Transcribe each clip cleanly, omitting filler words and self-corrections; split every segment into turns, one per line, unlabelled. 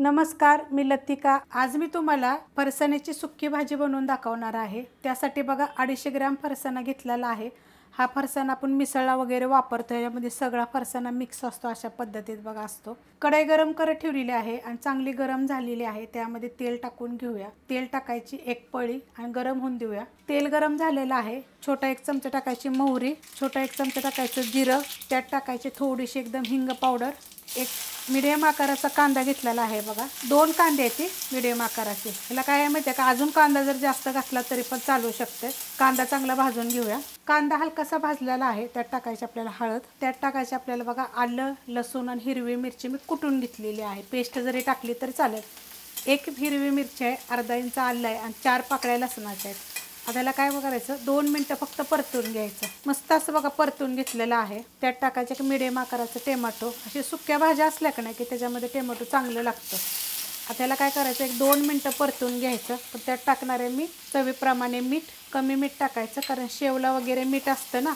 नमस्कार, मी लतिका। आज मी तुम्हाला फरसाण्याची सुक्की भाजी बनवून दाखवणार आहे। त्यासाठी बघा 250 ग्रॅम फरसाणा घेतलेला आहे। हा फरसाणा आपण मिसळला वगैरे वापरतो, यामध्ये सगळा फरसाणा मिक्स असतो, अशा पद्धतीत बघा असतो। कढई गरम करत ठेवलेली आहे आणि चांगली गरम झालेली आहे। त्यामध्ये तेल टाकून घेऊया। तेल टाकायची एक पळी आणि गरम होऊन देऊया। तेल गरम झालेलं आहे। छोटा 1 चमचा टाकायची मोहरी, छोटा 1 चमचा टाकायचं जिरं, त्यात टाकायची थोडीशी एकदम हिंग पावडर। एक मीडियम आकाराचा कांदा घेतलेला आहे बघा। 2 कांदे आहेत मीडियम आकाराचे। याला काय आहे माहिती आहे का, अजून कांदा जर जास्त घातला तरी पण चालू शकते। कांदा चांगला भाजून घेऊया। कांदा हलकासा भाजलेला आहे, त्यात टाकायची आपल्याला हळद, त्यात टाकायची आपल्याला बघा आलं, लसूण आणि हिरवी मिरची मी कुटून घेतलेली आहे। पेस्ट जरी टाकली तरी चालेल। 1 हिरवी मिरची आहे, अर्धा इंच आलं आहे आणि 4 पाकळ्या लसणाच्या आहेत। आता याला काय करायचं, 2 मिनिटं फक्त परतून घ्यायचं। मस्त असं बघा परतून घेतलेलं आहे। त्यात टाकायचं एक मीडियम आकाराचं टोमॅटो। अशी सुक्या भाज्या असल्या का नाही की त्याच्यामध्ये टोमॅटो चांगलं लागतं। आता याला काय करायचं, 1-2 मिनिटं परतून घ्यायचं। तर त्यात टाकणार आहे मी चवीप्रमाणे मीठ। कमी मीठ टाकायचं, कारण शेवला वगैरे मीठ असतं ना,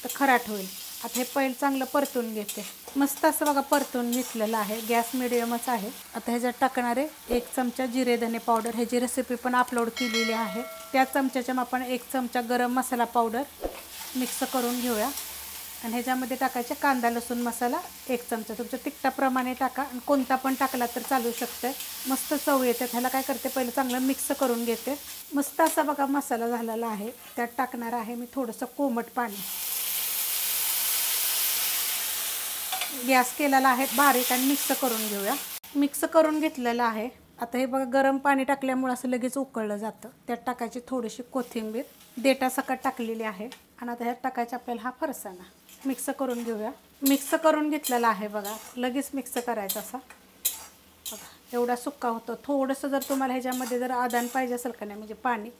तर खराट होईल। आता हे पहिलं चांगलं परतून घेते। मस्त असं बघा परतून घेतलेलं आहे। गॅस मिडियमच आहे। आता ह्याच्यात टाकणार आहे 1 चमचा जिरे धने पावडर। ह्याची रेसिपी पण अपलोड केलेली आहे। त्या चमच्याच्या मापाने 1 चमचा गरम मसाला पावडर मिक्स करून घेऊया। आणि ह्याच्यामध्ये टाकायचे कांदा लसूण मसाला 1 चमचा। तुमच्या तिखटाप्रमाणे टाका आणि कोणता पण टाकला तर चालू शकते। मस्त चव येते। ह्याला काय करते, पहिलं चांगलं मिक्स करून घेते। मस्त असा बघा मसाला झालेला आहे। त्यात टाकणार आहे मी थोडंसं कोमट पाणी। गॅस केलेला आहे बारीक आणि मिक्स करून घेऊया। मिक्स करून घेतलेलं आहे। आता हे बघा गरम पाणी टाकल्यामुळे असं लगेच उकळलं जातं। त्यात टाकायची थोडीशी कोथिंबीर, देठासकट टाकलेली आहे। आणि आता ह्यात टाकायचा आपल्याला हा फरसाणा। मिक्स करून घेऊया। मिक्स करून घेतलेला आहे बघा। लगेच मिक्स करायचा असा बघा, एवढा सुक्का होतो। थोडंसं जर तुम्हाला ह्याच्यामध्ये जर आदान पाहिजे असेल का नाही, म्हणजे पाणी,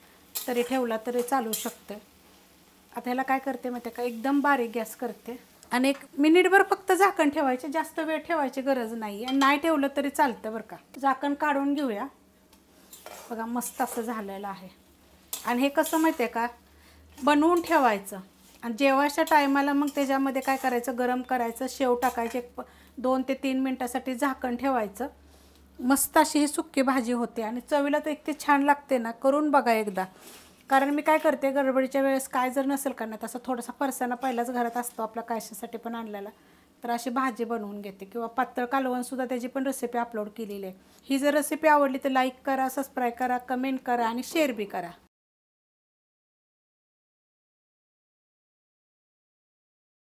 तरी ठेवला तरी चालू शकते। आता ह्याला काय करते माहिती आहे का, एकदम बारीक गॅस करते आणि 1 मिनिटभर फक्त झाकण ठेवायचे। जास्त वेळ ठेवायची गरज नाही आणि नाही ठेवलं तरी चालतं बरं का। झाकण काढून घेऊया। बघा मस्त असं झालेलं आहे। आणि हे कसं माहिती आहे का, बनवून ठेवायचं आणि जेवायच्या टायमाला मग त्याच्यामध्ये काय करायचं, गरम करायचं, शेव टाकायचे, 2 ते 3 मिनटासाठी झाकण ठेवायचं। मस्त अशी ही सुक्की भाजी होते आणि चवीला तर इतकी छान लागते ना, करून बघा एकदा। कारण मी काय करते, गडबडीच्या वेळेस काय जर नसेल का ना, तसं थोडासा फरसाणा पहिलाच घरात असतो आपला कशासाठी पण आणलेला, तर अशी भाजी बनवून घेते। किंवा पातळ कालवणसुद्धा त्याची पण रेसिपी अपलोड केलेली आहे। ही जर रेसिपी आवडली तर लाईक करा, सबस्क्राईब करा, कमेंट करा आणि शेअर बी करा।